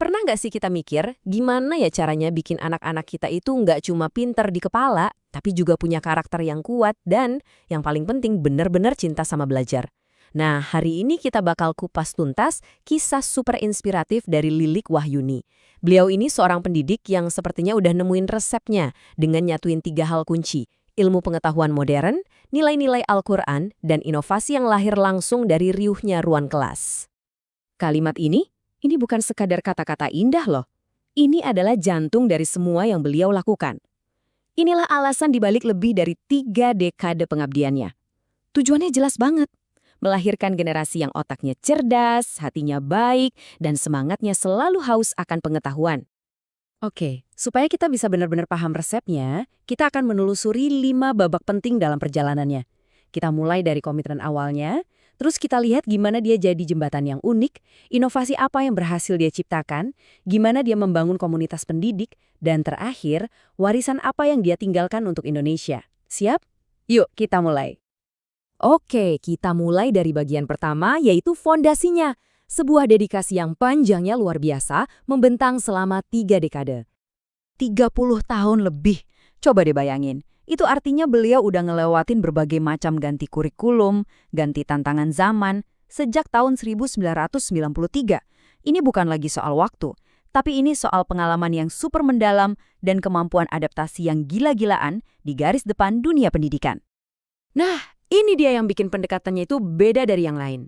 Pernah nggak sih kita mikir, gimana ya caranya bikin anak-anak kita itu nggak cuma pinter di kepala, tapi juga punya karakter yang kuat dan, yang paling penting, benar-benar cinta sama belajar. Nah, hari ini kita bakal kupas tuntas kisah super inspiratif dari Lilik Wahyuni. Beliau ini seorang pendidik yang sepertinya udah nemuin resepnya dengan nyatuin 3 hal kunci, ilmu pengetahuan modern, nilai-nilai Al-Quran, dan inovasi yang lahir langsung dari riuhnya ruang kelas. Kalimat ini bukan sekadar kata-kata indah loh. Ini adalah jantung dari semua yang beliau lakukan. Inilah alasan dibalik lebih dari 3 dekade pengabdiannya. Tujuannya jelas banget. Melahirkan generasi yang otaknya cerdas, hatinya baik, dan semangatnya selalu haus akan pengetahuan. Oke, supaya kita bisa benar-benar paham resepnya, kita akan menelusuri 5 babak penting dalam perjalanannya. Kita mulai dari komitmen awalnya, terus kita lihat gimana dia jadi jembatan yang unik, inovasi apa yang berhasil dia ciptakan, gimana dia membangun komunitas pendidik, dan terakhir, warisan apa yang dia tinggalkan untuk Indonesia. Siap? Yuk, kita mulai. Oke, kita mulai dari bagian pertama, yaitu fondasinya. Sebuah dedikasi yang panjangnya luar biasa, membentang selama 3 dekade. 30 tahun lebih. Coba deh bayangin. Itu artinya beliau udah ngelewatin berbagai macam ganti kurikulum, ganti tantangan zaman, sejak tahun 1993. Ini bukan lagi soal waktu, tapi ini soal pengalaman yang super mendalam dan kemampuan adaptasi yang gila-gilaan di garis depan dunia pendidikan. Nah, ini dia yang bikin pendekatannya itu beda dari yang lain.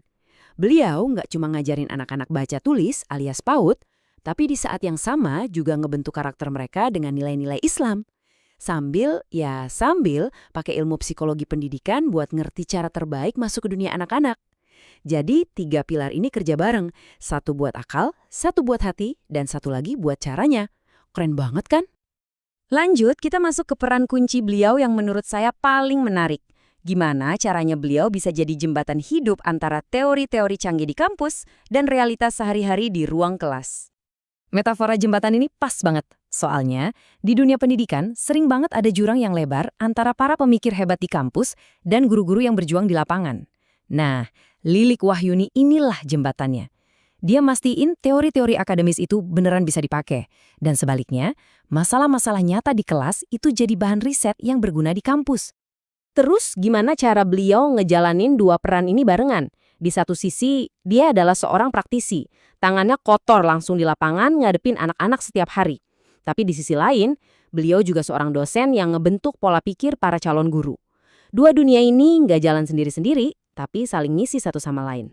Beliau nggak cuma ngajarin anak-anak baca tulis alias PAUD, tapi di saat yang sama juga ngebentuk karakter mereka dengan nilai-nilai Islam. Sambil pakai ilmu psikologi pendidikan buat ngerti cara terbaik masuk ke dunia anak-anak. Jadi 3 pilar ini kerja bareng, satu buat akal, satu buat hati, dan satu lagi buat caranya. Keren banget kan? Lanjut, kita masuk ke peran kunci beliau yang menurut saya paling menarik. Gimana caranya beliau bisa jadi jembatan hidup antara teori-teori canggih di kampus dan realitas sehari-hari di ruang kelas. Metafora jembatan ini pas banget. Soalnya, di dunia pendidikan sering banget ada jurang yang lebar antara para pemikir hebat di kampus dan guru-guru yang berjuang di lapangan. Nah, Lilik Wahyuni inilah jembatannya. Dia mastiin teori-teori akademis itu beneran bisa dipakai. Dan sebaliknya, masalah-masalah nyata di kelas itu jadi bahan riset yang berguna di kampus. Terus gimana cara beliau ngejalanin 2 peran ini barengan? Di satu sisi, dia adalah seorang praktisi. Tangannya kotor langsung di lapangan ngadepin anak-anak setiap hari. Tapi di sisi lain, beliau juga seorang dosen yang ngebentuk pola pikir para calon guru. 2 dunia ini nggak jalan sendiri-sendiri, tapi saling ngisi satu sama lain.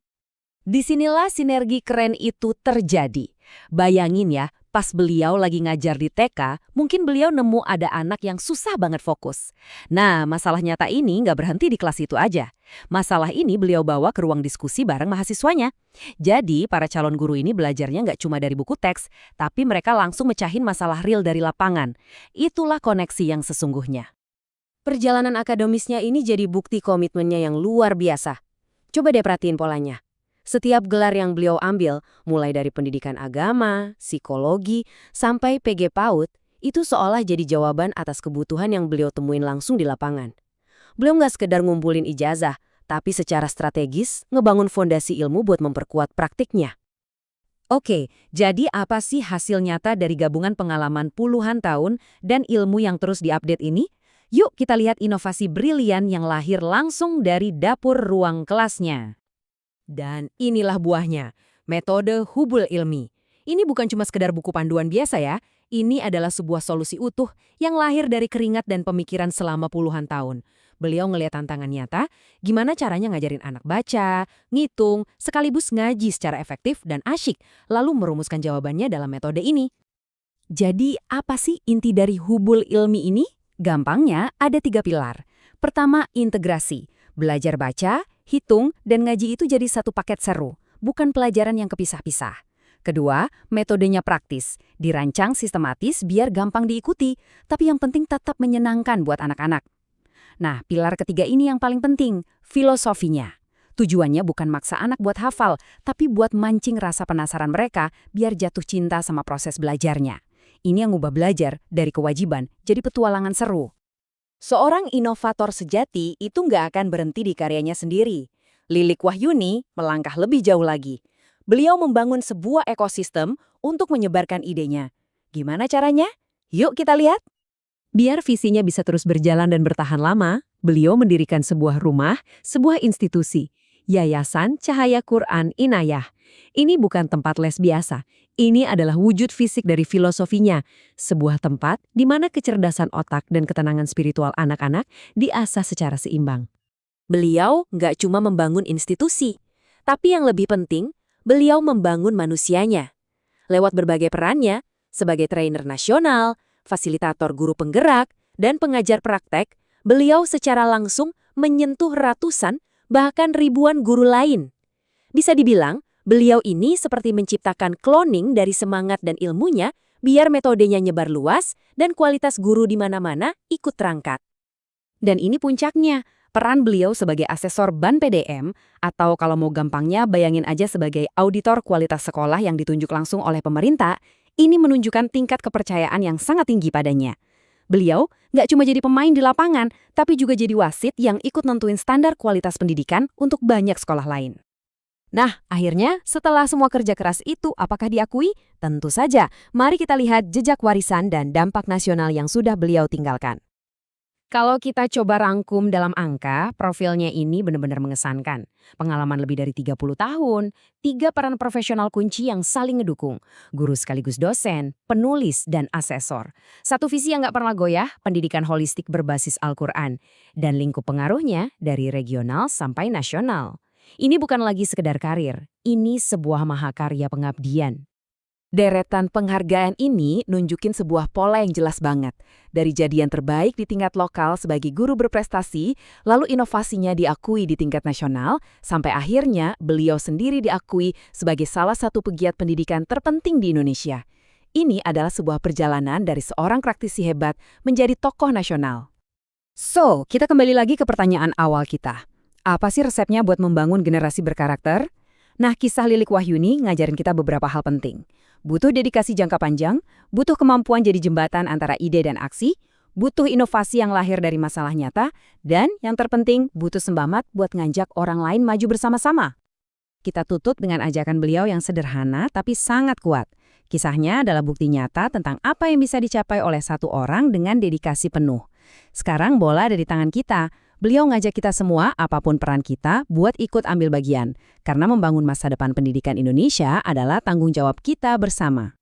Disinilah sinergi keren itu terjadi. Bayangin ya, pas beliau lagi ngajar di TK, mungkin beliau nemu ada anak yang susah banget fokus. Nah, masalah nyata ini nggak berhenti di kelas itu aja. Masalah ini beliau bawa ke ruang diskusi bareng mahasiswanya. Jadi, para calon guru ini belajarnya nggak cuma dari buku teks, tapi mereka langsung mecahin masalah real dari lapangan. Itulah koneksi yang sesungguhnya. Perjalanan akademisnya ini jadi bukti komitmennya yang luar biasa. Coba deh perhatiin polanya. Setiap gelar yang beliau ambil, mulai dari pendidikan agama, psikologi, sampai PG PAUD, itu seolah jadi jawaban atas kebutuhan yang beliau temuin langsung di lapangan. Beliau nggak sekedar ngumpulin ijazah, tapi secara strategis ngebangun fondasi ilmu buat memperkuat praktiknya. Oke, jadi apa sih hasil nyata dari gabungan pengalaman puluhan tahun dan ilmu yang terus diupdate ini? Yuk kita lihat inovasi brilian yang lahir langsung dari dapur ruang kelasnya. Dan inilah buahnya, metode hubul ilmi. Ini bukan cuma sekedar buku panduan biasa ya, ini adalah sebuah solusi utuh yang lahir dari keringat dan pemikiran selama puluhan tahun. Beliau ngelihat tantangan nyata, gimana caranya ngajarin anak baca, ngitung, sekaligus ngaji secara efektif dan asyik, lalu merumuskan jawabannya dalam metode ini. Jadi apa sih inti dari hubul ilmi ini? Gampangnya ada 3 pilar. Pertama, integrasi. Belajar baca, hitung, dan ngaji itu jadi satu paket seru, bukan pelajaran yang kepisah-pisah. Kedua, metodenya praktis, dirancang sistematis biar gampang diikuti, tapi yang penting tetap menyenangkan buat anak-anak. Nah, pilar ketiga ini yang paling penting, filosofinya. Tujuannya bukan maksa anak buat hafal, tapi buat mancing rasa penasaran mereka biar jatuh cinta sama proses belajarnya. Ini yang ngubah belajar dari kewajiban jadi petualangan seru. Seorang inovator sejati itu nggak akan berhenti di karyanya sendiri. Lilik Wahyuni melangkah lebih jauh lagi. beliau membangun sebuah ekosistem untuk menyebarkan idenya. Gimana caranya? Yuk kita lihat. Biar visinya bisa terus berjalan dan bertahan lama, beliau mendirikan sebuah rumah, sebuah institusi, Yayasan Cahaya Quran Inayah. Ini bukan tempat les biasa. Ini adalah wujud fisik dari filosofinya, sebuah tempat di mana kecerdasan otak dan ketenangan spiritual anak-anak diasah secara seimbang. Beliau nggak cuma membangun institusi, tapi yang lebih penting, beliau membangun manusianya. Lewat berbagai perannya, sebagai trainer nasional, fasilitator guru penggerak, dan pengajar praktek, beliau secara langsung menyentuh ratusan, bahkan ribuan guru lain. Bisa dibilang, beliau ini seperti menciptakan cloning dari semangat dan ilmunya, biar metodenya nyebar luas dan kualitas guru di mana-mana ikut terangkat. Dan ini puncaknya, peran beliau sebagai asesor BAN PDM, atau kalau mau gampangnya bayangin aja sebagai auditor kualitas sekolah yang ditunjuk langsung oleh pemerintah, ini menunjukkan tingkat kepercayaan yang sangat tinggi padanya. Beliau nggak cuma jadi pemain di lapangan, tapi juga jadi wasit yang ikut nentuin standar kualitas pendidikan untuk banyak sekolah lain. Nah, akhirnya setelah semua kerja keras itu apakah diakui? Tentu saja. Mari kita lihat jejak warisan dan dampak nasional yang sudah beliau tinggalkan. Kalau kita coba rangkum dalam angka, profilnya ini benar-benar mengesankan. Pengalaman lebih dari 30 tahun, 3 peran profesional kunci yang saling ngedukung. Guru sekaligus dosen, penulis, dan asesor. Satu visi yang nggak pernah goyah, pendidikan holistik berbasis Al-Quran. Dan lingkup pengaruhnya dari regional sampai nasional. Ini bukan lagi sekedar karir, ini sebuah mahakarya pengabdian. Deretan penghargaan ini nunjukin sebuah pola yang jelas banget. Dari jadi yang terbaik di tingkat lokal sebagai guru berprestasi, lalu inovasinya diakui di tingkat nasional, sampai akhirnya beliau sendiri diakui sebagai salah satu pegiat pendidikan terpenting di Indonesia. Ini adalah sebuah perjalanan dari seorang praktisi hebat menjadi tokoh nasional. So, kita kembali lagi ke pertanyaan awal kita. Apa sih resepnya buat membangun generasi berkarakter? Nah, kisah Lilik Wahyuni ngajarin kita beberapa hal penting. Butuh dedikasi jangka panjang, butuh kemampuan jadi jembatan antara ide dan aksi, butuh inovasi yang lahir dari masalah nyata, dan yang terpenting butuh sembahmat buat ngajak orang lain maju bersama-sama. Kita tutup dengan ajakan beliau yang sederhana tapi sangat kuat. Kisahnya adalah bukti nyata tentang apa yang bisa dicapai oleh satu orang dengan dedikasi penuh. Sekarang bola ada di tangan kita. Beliau ngajak kita semua, apapun peran kita, buat ikut ambil bagian. Karena membangun masa depan pendidikan Indonesia adalah tanggung jawab kita bersama.